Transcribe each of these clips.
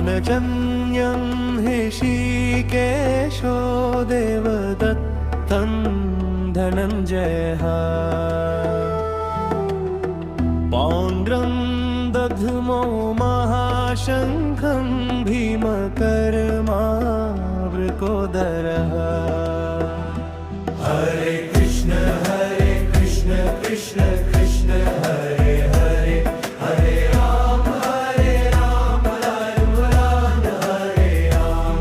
पाञ्चजन्यं ऋषिकेशो देवदत्तं धनञ्जयः पौण्ड्रं दध्मो महाशङ्खं भीमकर्मावृकोदरः। हरे कृष्ण कृष्ण कृष्ण हरे हरे, हरे राम राम राम हरे राम।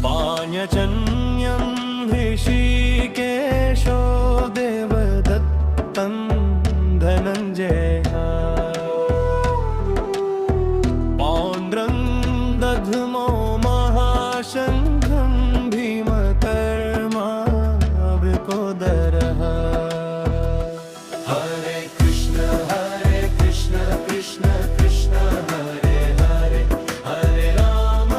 पाञ्चजन्यं ऋषिकेशो देवदत्तं धनञ्जयः पौण्ड्रं दध्मो महाशङ्खं भीमकर्मावृकोदरः। हरे कृष्ण कृष्ण कृष्ण हरे हरे, हरे राम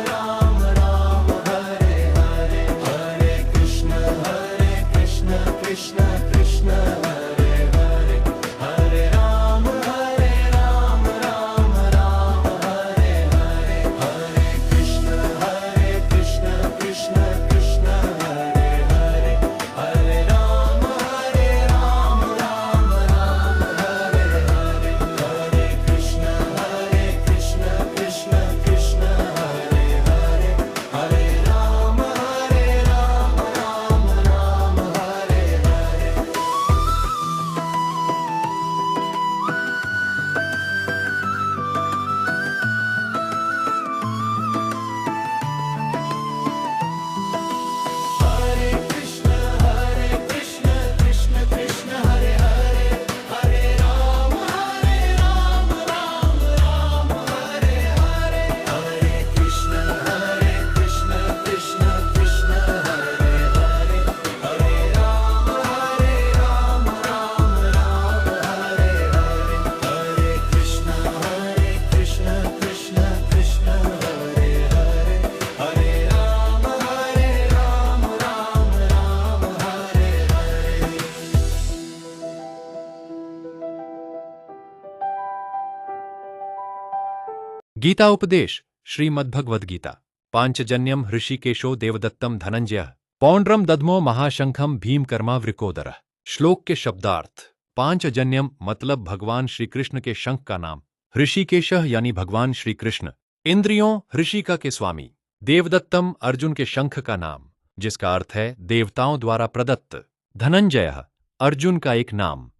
राम राम हरे हरे, हरे कृष्ण कृष्ण कृष्ण हरे हरे, हरे राम राम राम हरे हरे, हरे कृष्ण कृष्ण कृष्ण हरे हरे, हरे राम राम राम हरे हरे, हरे कृष्ण कृष्ण कृष्ण हरे हरे, हरे राम राम हरे हरे। हरे कृष्ण कृष्ण कृष्ण हरे हरे, हरे राम राम हरे हरे, हरे कृष्ण कृष्ण कृष्ण हरे हरे, हरे राम राम हरे हरे, हरे कृष्ण कृष्ण कृष्ण हरे हरे, हरे राम राम हरे हरे। गीता उपदेश श्रीमद्भगवद गीता। पांचजन्यम ऋषिकेशो देवदत्तम धनंजय पौंड्रम दध्मो महाशंखम भीमकर्मा वृकोदर। श्लोक के शब्दार्थ। पांचजन्यम मतलब भगवान श्री कृष्ण के शंख का नाम, ऋषिकेश यानी भगवान श्री कृष्ण, इंद्रियों ऋषिका के स्वामी, देवदत्तम अर्जुन के शंख का नाम जिसका अर्थ है देवताओं द्वारा प्रदत्त, धनंजय अर्जुन का एक नाम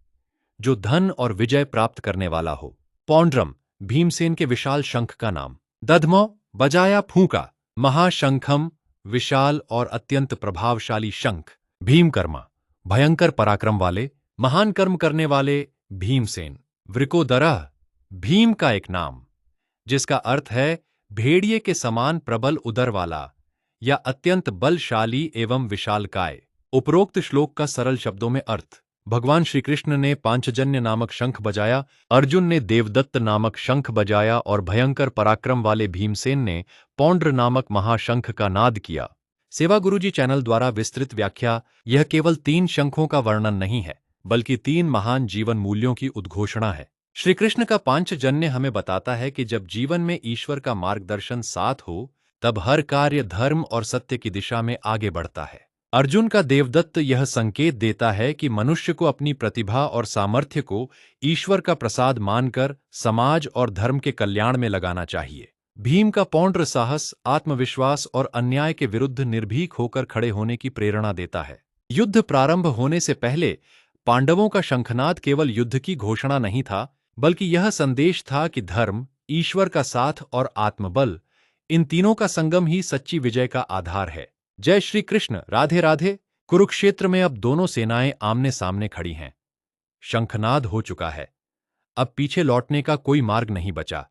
जो धन और विजय प्राप्त करने वाला हो, पौंड्रम भीमसेन के विशाल शंख का नाम, दध्मो बजाया फूंका, महाशंखम विशाल और अत्यंत प्रभावशाली शंख, भीमकर्मा भयंकर पराक्रम वाले, महान कर्म करने वाले भीमसेन, वृकोदरः भीम का एक नाम जिसका अर्थ है भेड़िए के समान प्रबल उदर वाला या अत्यंत बलशाली एवं विशालकाय। उपरोक्त श्लोक का सरल शब्दों में अर्थ। भगवान श्री कृष्ण ने पांचजन्य नामक शंख बजाया, अर्जुन ने देवदत्त नामक शंख बजाया और भयंकर पराक्रम वाले भीमसेन ने पौंड्र नामक महाशंख का नाद किया। सेवा गुरुजी चैनल द्वारा विस्तृत व्याख्या। यह केवल 3 शंखों का वर्णन नहीं है बल्कि 3 महान जीवन मूल्यों की उद्घोषणा है। श्री कृष्ण का पांचजन्य हमें बताता है कि जब जीवन में ईश्वर का मार्गदर्शन साथ हो तब हर कार्य धर्म और सत्य की दिशा में आगे बढ़ता है। अर्जुन का देवदत्त यह संकेत देता है कि मनुष्य को अपनी प्रतिभा और सामर्थ्य को ईश्वर का प्रसाद मानकर समाज और धर्म के कल्याण में लगाना चाहिए। भीम का पौंड्र साहस, आत्मविश्वास और अन्याय के विरुद्ध निर्भीक होकर खड़े होने की प्रेरणा देता है। युद्ध प्रारंभ होने से पहले पांडवों का शंखनाद केवल युद्ध की घोषणा नहीं था बल्कि यह संदेश था कि धर्म, ईश्वर का साथ और आत्मबल, इन तीनों का संगम ही सच्ची विजय का आधार है। जय श्री कृष्ण। राधे राधे। कुरुक्षेत्र में अब दोनों सेनाएं आमने सामने खड़ी हैं। शंखनाद हो चुका है। अब पीछे लौटने का कोई मार्ग नहीं बचा।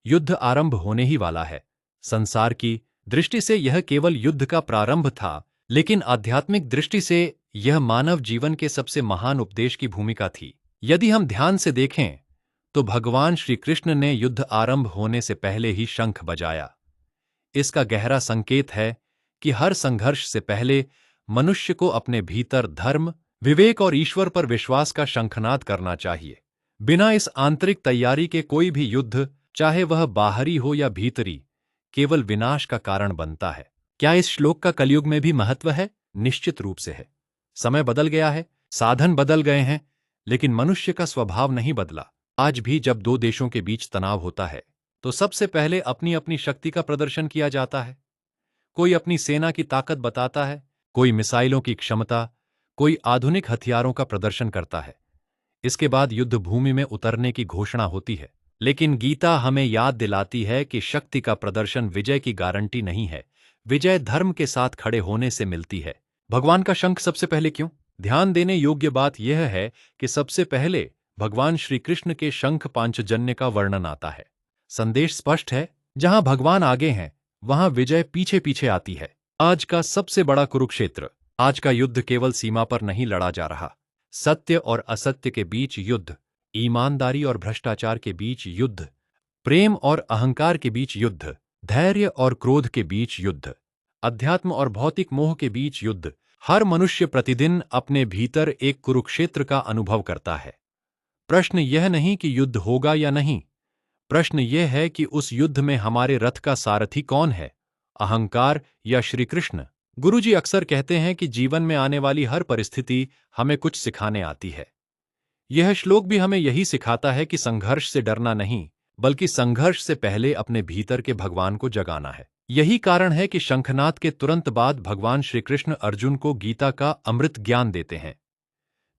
युद्ध आरंभ होने ही वाला है। संसार की दृष्टि से यह केवल युद्ध का प्रारंभ था, लेकिन आध्यात्मिक दृष्टि से यह मानव जीवन के सबसे महान उपदेश की भूमिका थी। यदि हम ध्यान से देखें तो भगवान श्री कृष्ण ने युद्ध आरंभ होने से पहले ही शंख बजाया। इसका गहरा संकेत है कि हर संघर्ष से पहले मनुष्य को अपने भीतर धर्म, विवेक और ईश्वर पर विश्वास का शंखनाद करना चाहिए। बिना इस आंतरिक तैयारी के कोई भी युद्ध, चाहे वह बाहरी हो या भीतरी, केवल विनाश का कारण बनता है। क्या इस श्लोक का कलयुग में भी महत्व है? निश्चित रूप से है। समय बदल गया है, साधन बदल गए हैं, लेकिन मनुष्य का स्वभाव नहीं बदला। आज भी जब दो देशों के बीच तनाव होता है तो सबसे पहले अपनी अपनी शक्ति का प्रदर्शन किया जाता है। कोई अपनी सेना की ताकत बताता है, कोई मिसाइलों की क्षमता, कोई आधुनिक हथियारों का प्रदर्शन करता है। इसके बाद युद्ध भूमि में उतरने की घोषणा होती है। लेकिन गीता हमें याद दिलाती है कि शक्ति का प्रदर्शन विजय की गारंटी नहीं है। विजय धर्म के साथ खड़े होने से मिलती है। भगवान का शंख सबसे पहले क्यों? ध्यान देने योग्य बात यह है कि सबसे पहले भगवान श्री कृष्ण के शंख पांचजन्य का वर्णन आता है। संदेश स्पष्ट है, जहां भगवान आगे हैं वहां विजय पीछे पीछे आती है। आज का सबसे बड़ा कुरुक्षेत्र, आज का युद्ध केवल सीमा पर नहीं लड़ा जा रहा। सत्य और असत्य के बीच युद्ध, ईमानदारी और भ्रष्टाचार के बीच युद्ध, प्रेम और अहंकार के बीच युद्ध, धैर्य और क्रोध के बीच युद्ध, अध्यात्म और भौतिक मोह के बीच युद्ध। हर मनुष्य प्रतिदिन अपने भीतर एक कुरुक्षेत्र का अनुभव करता है। प्रश्न यह नहीं कि युद्ध होगा या नहीं, प्रश्न यह है कि उस युद्ध में हमारे रथ का सारथी कौन है, अहंकार या श्री कृष्ण। गुरुजी अक्सर कहते हैं कि जीवन में आने वाली हर परिस्थिति हमें कुछ सिखाने आती है। यह श्लोक भी हमें यही सिखाता है कि संघर्ष से डरना नहीं, बल्कि संघर्ष से पहले अपने भीतर के भगवान को जगाना है। यही कारण है कि शंखनाद के तुरंत बाद भगवान श्री कृष्ण अर्जुन को गीता का अमृत ज्ञान देते हैं।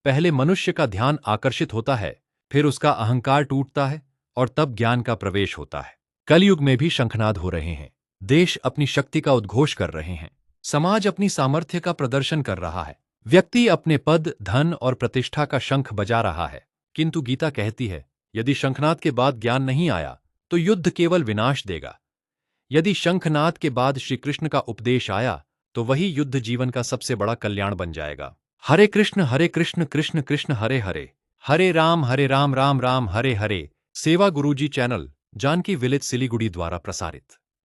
पहले मनुष्य का ध्यान आकर्षित होता है, फिर उसका अहंकार टूटता है और तब ज्ञान का प्रवेश होता है। कलयुग में भी शंखनाद हो रहे हैं। देश अपनी शक्ति का उद्घोष कर रहे हैं, समाज अपनी सामर्थ्य का प्रदर्शन कर रहा है, व्यक्ति अपने पद, धन और प्रतिष्ठा का शंख बजा रहा है। किंतु गीता कहती है, यदि शंखनाद के बाद ज्ञान नहीं आया तो युद्ध केवल विनाश देगा। यदि शंखनाद के बाद श्री कृष्ण का उपदेश आया तो वही युद्ध जीवन का सबसे बड़ा कल्याण बन जाएगा। हरे कृष्ण कृष्ण कृष्ण हरे हरे, हरे राम राम राम हरे हरे। सेवा गुरुजी चैनल, जानकी विलेज, सिलीगुड़ी द्वारा प्रसारित।